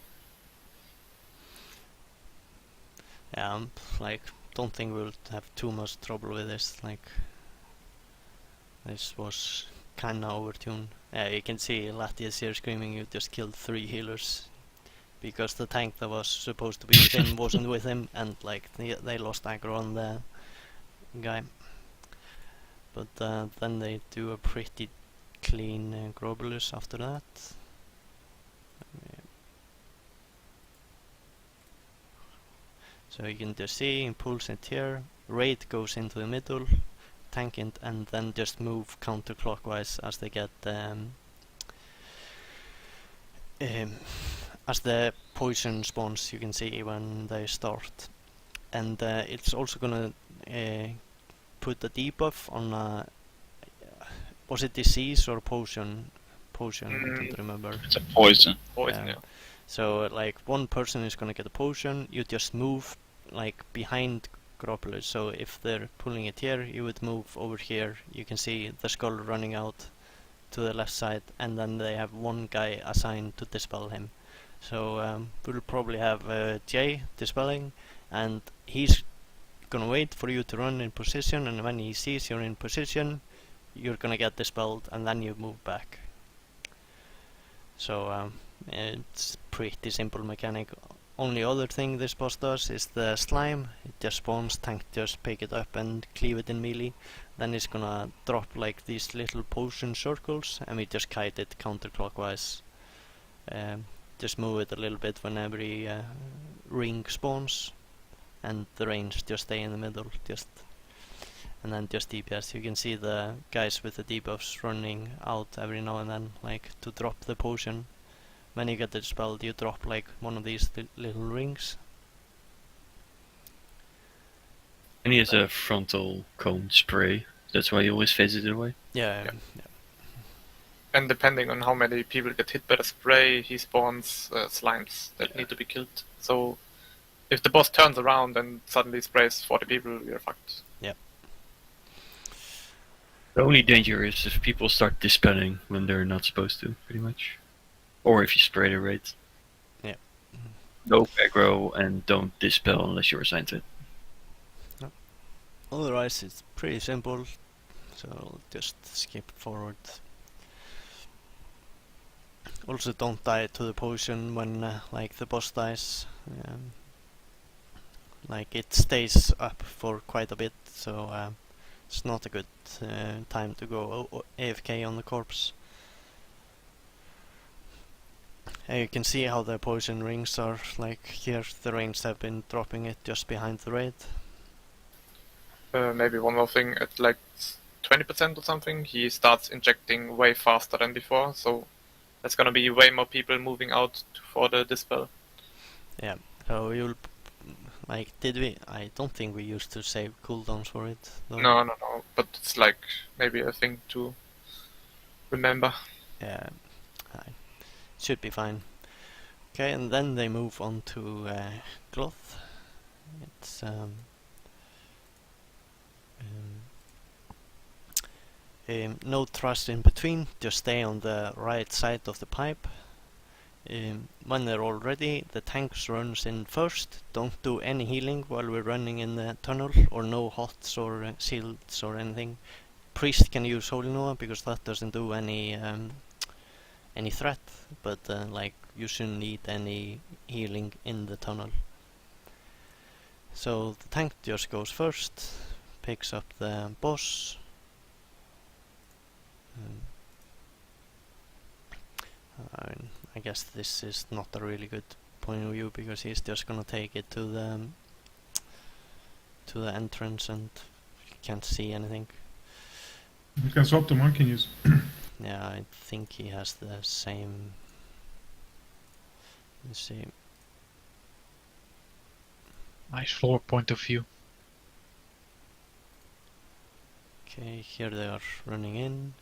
Yeah, like don't think we'll have too much trouble with this. Like this was kinda overtuned. Yeah, you can see Latti is here screaming you just killed 3 healers because the tank that was supposed to be with him wasn't with him, and like they lost aggro on the guy. But then they do a pretty clean Grobulus after that. So you can just see, he pulls it here, raid goes into the middle, tank it, and then just move counterclockwise as they get as the poison spawns. You can see when they start, and it's also gonna put a debuff on was it disease or potion? Potion, I don't remember. It's a poison. Poison, yeah. So like one person is gonna get a potion, you just move like behind Gropulus. So if they're pulling it here, you would move over here. You can see the skull running out to the left side, and then they have one guy assigned to dispel him. So we'll probably have Jay dispelling, and he's gonna wait for you to run in position, and when he sees you're in position, you're gonna get dispelled, and then you move back. So it's pretty simple mechanic. Only other thing this boss does is the slime. It just spawns, tank just pick it up and cleave it in melee. Then it's gonna drop like these little potion circles, and we just kite it counterclockwise. Just move it a little bit when every ring spawns, and the range just stay in the middle, and then just DPS. You can see the guys with the debuffs running out every now and then, like to drop the potion. When you get the spell, you drop like one of these little rings. And he has a frontal cone spray. That's why he always faces it away. Yeah. And depending on how many people get hit by the spray, he spawns slimes that need to be killed. So if the boss turns around and suddenly sprays 40 people, you're fucked. Yeah. The only danger is if people start dispelling when they're not supposed to, pretty much. Or if you spray the raid. Yeah. No aggro and don't dispel unless you're assigned to it. No. Otherwise it's pretty simple, so I'll just skip forward. Also, don't die to the potion when like the boss dies. Like it stays up for quite a bit, so it's not a good time to go AFK on the corpse. You can see how the poison rings are, like here the rings have been dropping it just behind the raid. Maybe one more thing, at like 20% or something, he starts injecting way faster than before, so there's gonna be way more people moving out for the dispel. Yeah, so you'll like, did we? I don't think we used to save cooldowns for it. Though. No, but it's like maybe a thing to remember. Yeah, should be fine. Okay, and then they move on to cloth. It's no thrust in between, just stay on the right side of the pipe. When they're all ready, the tanks runs in first. Don't do any healing while we're running in the tunnel, or no hots or shields or anything. Priest can use Holy Noah because that doesn't do any threat, but like you shouldn't need any healing in the tunnel. So the tank just goes first, picks up the boss. I guess this is not a really good point of view because he's just gonna take it to the entrance and you can't see anything. You can swap to monkey news. Yeah, I think he has the same. Let's see. Nice floor point of view. Okay, here they are running in.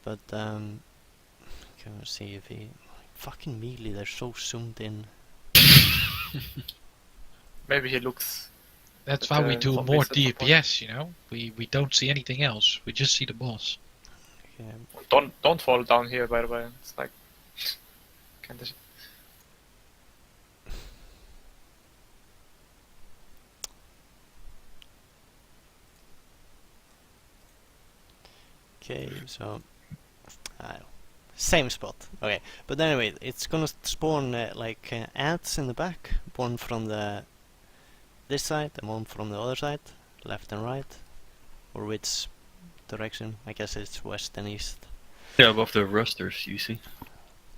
But can we see if he fucking melee? They're so zoomed in. Maybe he looks. That's why we do more DPS. You know, we don't see anything else. We just see the boss. Okay. Don't fall down here, by the way. It's like kind of. Okay, so same spot. Okay, but anyway, it's gonna spawn ants in the back. One from this side and one from the other side, left and right, or which direction? I guess it's west and east. Yeah, above the rusters, you see.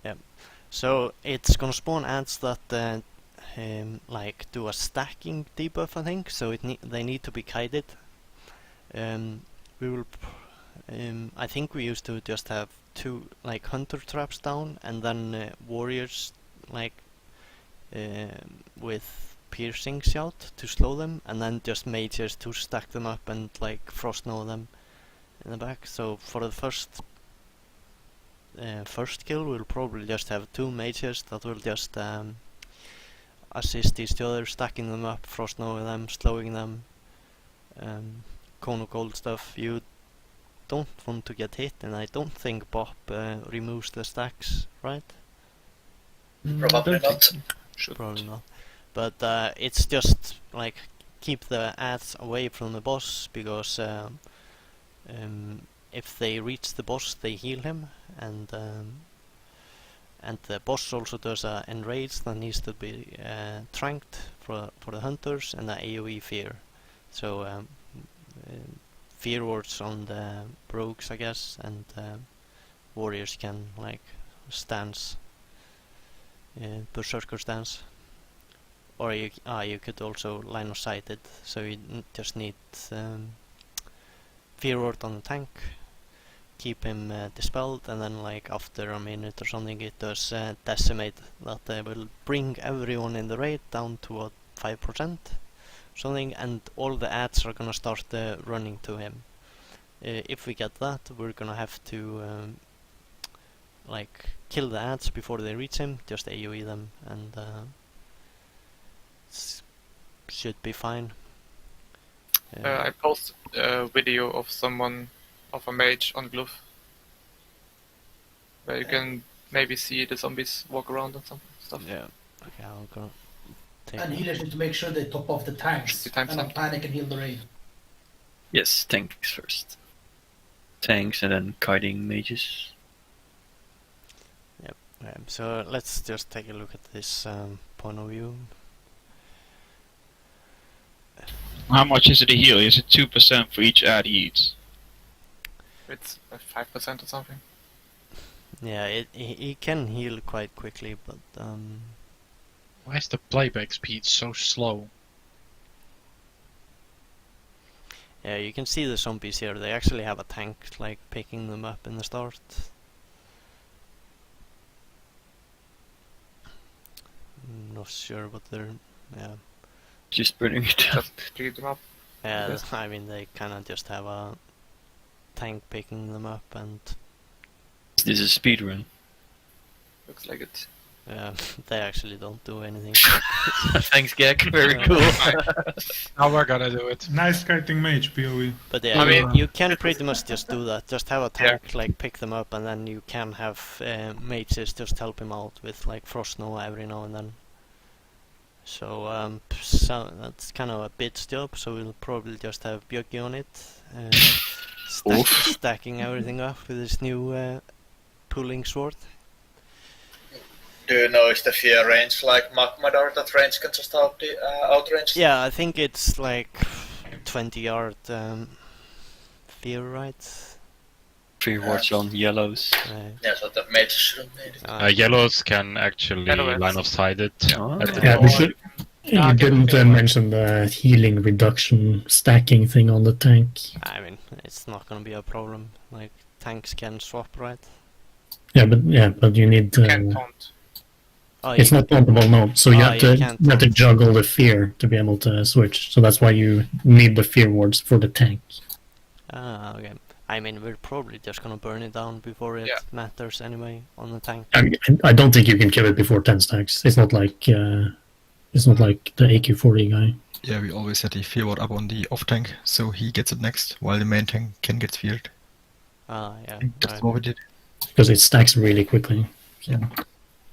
Yeah. So it's gonna spawn ants that like do a stacking debuff, I think. So they need to be kited. We will. I think we used to just have 2 like hunter traps down, and then warriors like with piercing shout to slow them, and then just mages to stack them up and like frost snow them in the back. So for the first kill, we'll probably just have 2 mages that will just assist each other, stacking them up, frost snowing them, slowing them, cone of gold stuff. You don't want to get hit, and I don't think Bop removes the stacks, right? Probably not. Probably not. But it's just like keep the ads away from the boss, because if they reach the boss, they heal him, and the boss also does a enrage that needs to be tranked for the hunters, and the AoE fear. So fear words on the rogues, I guess, and warriors can like stance, berserker stance, or you could also line of sight it. So you just need fear word on the tank, keep him dispelled, and then like after a minute or something it does decimate, that will bring everyone in the raid down to what, 5%? Something, and all the ads are gonna start running to him. If we get that, we're gonna have to like kill the ads before they reach him, just AoE them, and should be fine. I posted a video of a mage on Glove, where you can maybe see the zombies walk around and some stuff. Yeah. Okay, I'll go. And healers need to make sure they top off the tanks and not panic and heal the raid. Yes, tanks first. Tanks and then kiting mages. So let's just take a look at this point of view. How much is it a heal? Is it 2% for each ad he eats? It's 5% or something. Yeah, he can heal quite quickly, but Why is the playback speed so slow? yeah, you can see the zombies here. They actually have a tank like picking them up in the start. I'm not sure what they're. Yeah. Just burning it down. Just speed them up. Yeah, Yes. I mean they kind of just have a tank picking them up, and This is a speed run. Looks like it. yeah, they actually don't do anything. Thanks, Gek. Very cool. Now we're gonna do it. Nice kiting mage, PoE. But yeah, I mean- you can pretty much just do that. Just have a tank like pick them up, and then you can have mages just help him out with like frost snow every now and then. So so that's kind of a bit's job. So we'll probably just have Björki on it, stacking everything up with his new pulling sword. Do you know is the fear range like Magmadar that range can just outrange? Yeah, I think it's like 20-yard fear, right? 3 wards on yellows. Yeah, so the mage shouldn't need it. Yellows can actually Yellows. line of sight it. Oh. at the Yeah, top. we should. You didn't mention the healing reduction stacking thing on the tank. I mean, it's not gonna be a problem. Like tanks can swap, right? Yeah, but you need. Can't taunt. Oh, It's you- not tauntable, no. So you Ah, have you to can't you have to taunt. juggle the fear to be able to switch. So that's why you need the fear wards for the tank. Ah, okay. I mean, we're probably just gonna burn it down before it Yeah. matters anyway on the tank. I mean, I don't think you can kill it before 10 stacks. It's not like the AQ40 guy. Yeah, we always set the fear ward up on the off tank, so he gets it next, while the main tank can get feared. Ah, yeah. That's right. what we did. Because it stacks really quickly. Yeah.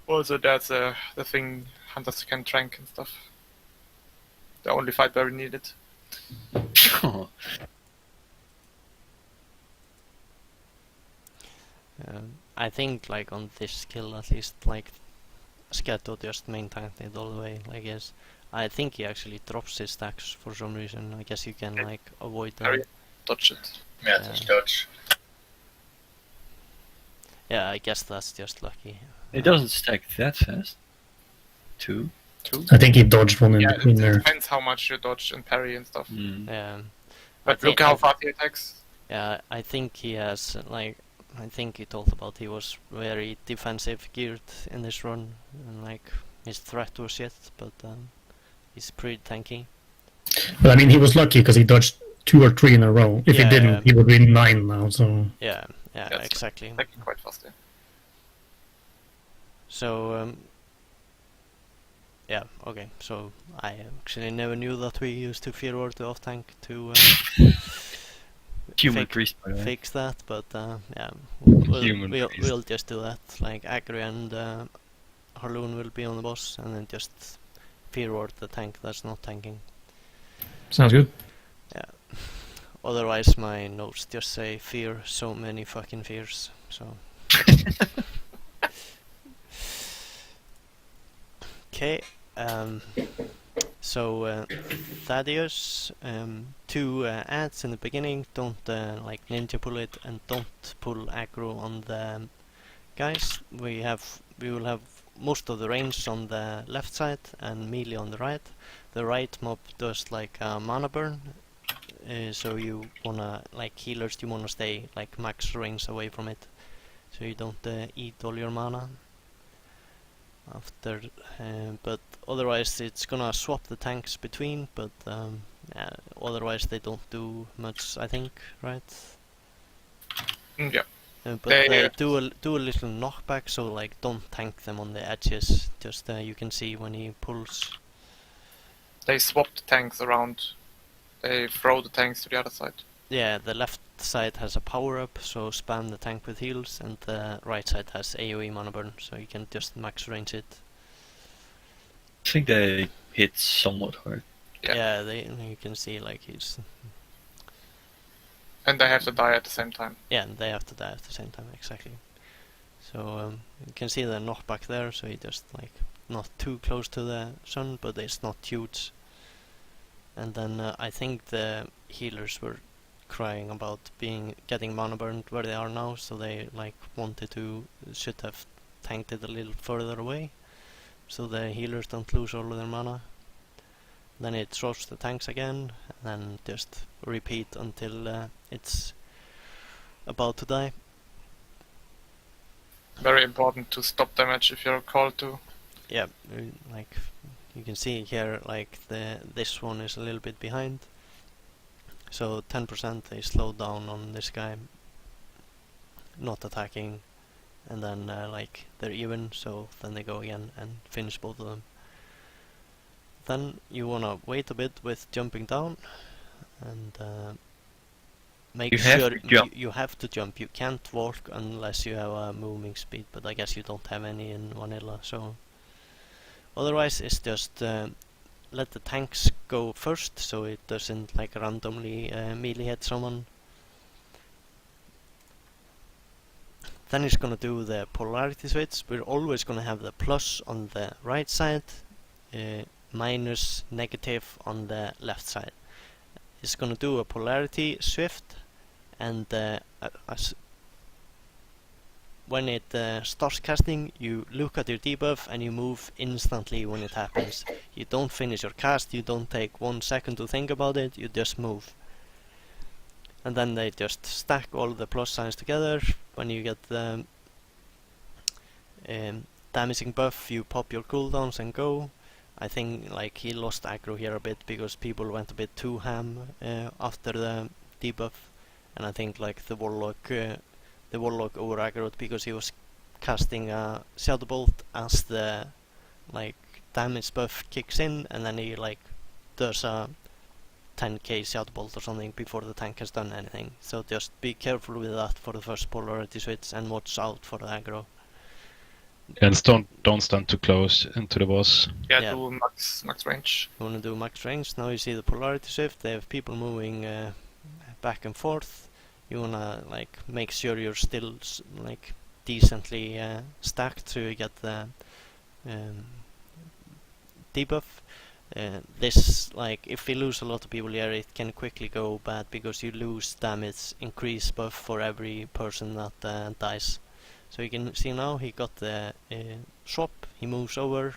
Also, that's the thing hunters can trank and stuff. They only fight where we need it. I think like on this skill at least, like Sketo just main tanked it all the way. I guess. I think he actually drops his stacks for some reason. I guess you can like avoid Parry, that. dodge it. Yeah, just dodge. Yeah, I guess that's just lucky. It doesn't stack that fast. 2. I think he dodged one in Yeah, between it there. depends how much you dodge and parry and stuff. Yeah. But I look thi- how I- fast he attacks. Yeah, I think he has like. I think he talked about he was very defensive geared in this run, and like his threat was shit, but he's pretty tanky. But I mean, he was lucky because he dodged 2 or 3 in a row. If Yeah, he didn't, yeah. he would be 9 now. So Yeah, That's exactly. Attacking quite fast. Yeah. So yeah, okay. So I actually never knew that we used to fear ward the off tank to Human priest, by the way. fix that, but yeah, we'll, Human we'll, priest. we'll just do that. Like Agri and Harloon will be on the boss, and then just fear ward the tank that's not tanking. sounds good. Otherwise, my notes just say fear so many fucking fears. So. Okay. So Thaddeus, 2 ads in the beginning. Don't like ninja pull it, and don't pull aggro on the guys. We will have most of the range on the left side and melee on the right. The right mob does like a mana burn. So you wanna, like healers, you wanna stay like max range away from it, so you don't eat all your mana after. But otherwise it's gonna swap the tanks between, but yeah, otherwise they don't do much, I think, right? Yeah. But They- do a little knockback, so like don't tank them on the edges. Just you can see when he pulls. They swap the tanks around. They throw the tanks to the other side. Yeah, the left side has a power up, so spam the tank with heals, and the right side has AoE mana burn, so you can just max range it. I think they hit somewhat hard. Yeah, you can see like he's. And they have to die at the same time. Yeah, and they have to die at the same time, exactly. So you can see the knockback there, so he just like not too close to the sun, but it's not huge. And then I think the healers were crying about getting mana burned where they are now, so they like should have tanked it a little further away, so the healers don't lose all of their mana. Then it throws the tanks again, and then just repeat until it's about to die. Very important to stop damage if you're called to. Yeah, like you can see here, like this one is a little bit behind. So 10% they slow down on this guy not attacking, and then like they're even, so then they go again and finish both of them. Then you wanna wait a bit with jumping down, and make sure you have to jump. You can't walk unless you have a moving speed, but I guess you don't have any in vanilla, so otherwise it's just let the tanks go first, so it doesn't like randomly melee hit someone. Then it's gonna do the polarity switch. We're always gonna have the plus on the right side, minus negative on the left side. It's gonna do a polarity shift, and when it starts casting, you look at your debuff and you move instantly when it happens. You don't finish your cast, you don't take 1 second to think about it, you just move. And then they just stack all the plus signs together. When you get the damaging buff, you pop your cooldowns and go. I think like he lost aggro here a bit because people went a bit too ham after the debuff, and I think like the warlock over aggroed because he was casting a shadow bolt as the like damage buff kicks in, and then he like does a 10k shadow bolt or something before the tank has done anything. So just be careful with that for the first polarity switch, and watch out for the aggro. And don't stand too close into the boss. Yeah, do max range. You wanna do max range. Now you see the polarity shift. They have people moving back and forth. You wanna like make sure you're still like decently stacked so you get the debuff. This like if we lose a lot of people here, it can quickly go bad because you lose damage increase buff for every person that dies. So you can see now he got the swap. He moves over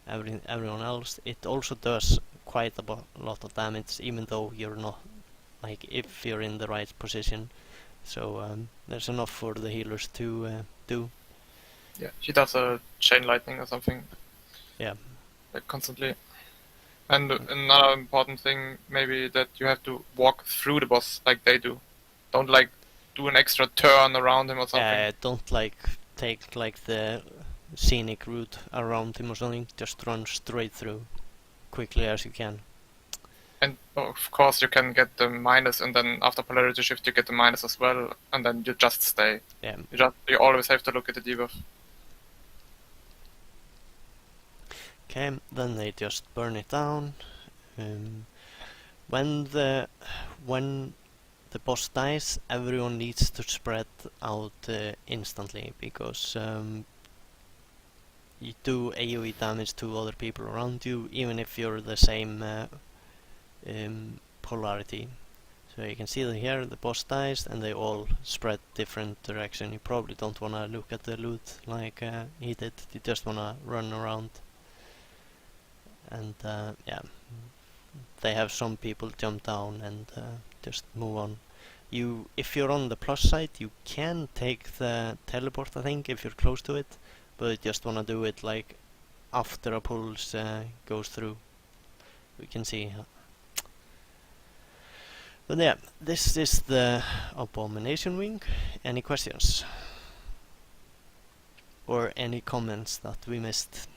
everyone else. It also does quite a lot of damage, even though you're not like if you're in the right position. So there's enough for the healers to do. Yeah, she does a chain lightning or something. Yeah. Like constantly. And another important thing maybe that you have to walk through the boss like they do. Don't like do an extra turn around him or something. Don't like take like the scenic route around him or something. Just run straight through quickly as you can. And of course you can get the minus, and then after polarity shift you get the minus as well, and then you just stay. Yeah. You always have to look at the debuff. Okay, then they just burn it down. When the boss dies, everyone needs to spread out instantly, because you do AoE damage to other people around you, even if you're the same polarity. So you can see that here the boss dies and they all spread different direction. You probably don't want to look at the loot like he did. You just want to run around. And yeah, they have some people jump down and just move on. If you're on the plus side, you can take the teleport, I think, if you're close to it, but you just wanna do it like after a pulse goes through. We can see. But yeah, this is the Abomination Wing. Any questions? Or any comments that we missed?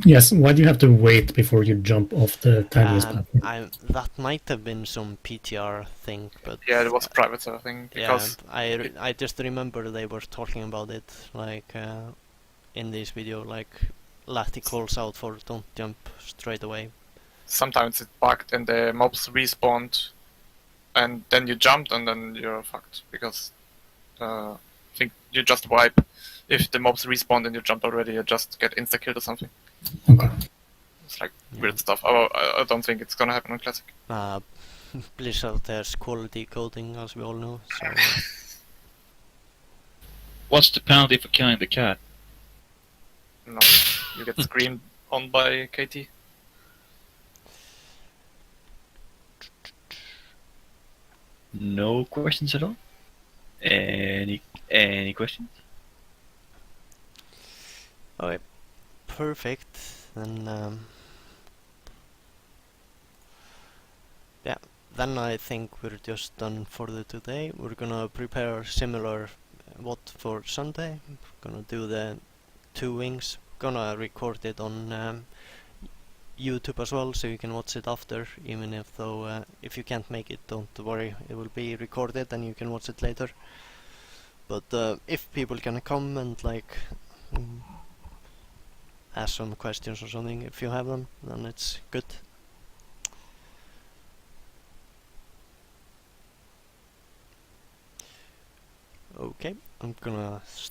Yes, why do you have to wait before you jump off the tiniest platform? That might have been some PTR thing, but yeah, it was a private server thing. Because yeah, I just remember they were talking about it, like in this video, like Lati calls out for don't jump straight away. Sometimes it's bugged and the mobs respawned, and then you jumped and then you're fucked because think you just wipe. If the mobs respawn and you jumped already, you just get insta-killed or something. Okay. It's like weird stuff. I don't think it's gonna happen on Classic. Blizzard has quality coding, as we all know, so... What's the penalty for killing the cat? No, you get screamed on by KT. No questions at all? Any questions? Okay, perfect. Then, yeah, then I think we're just done for the today. We're gonna prepare similar what for Sunday. Gonna do the 2 wings. Gonna record it on YouTube as well, so you can watch it after. Even if though if you can't make it, don't worry. It will be recorded and you can watch it later. But if people can come and like ask some questions or something, if you have them, then it's good. Okay, I'm gonna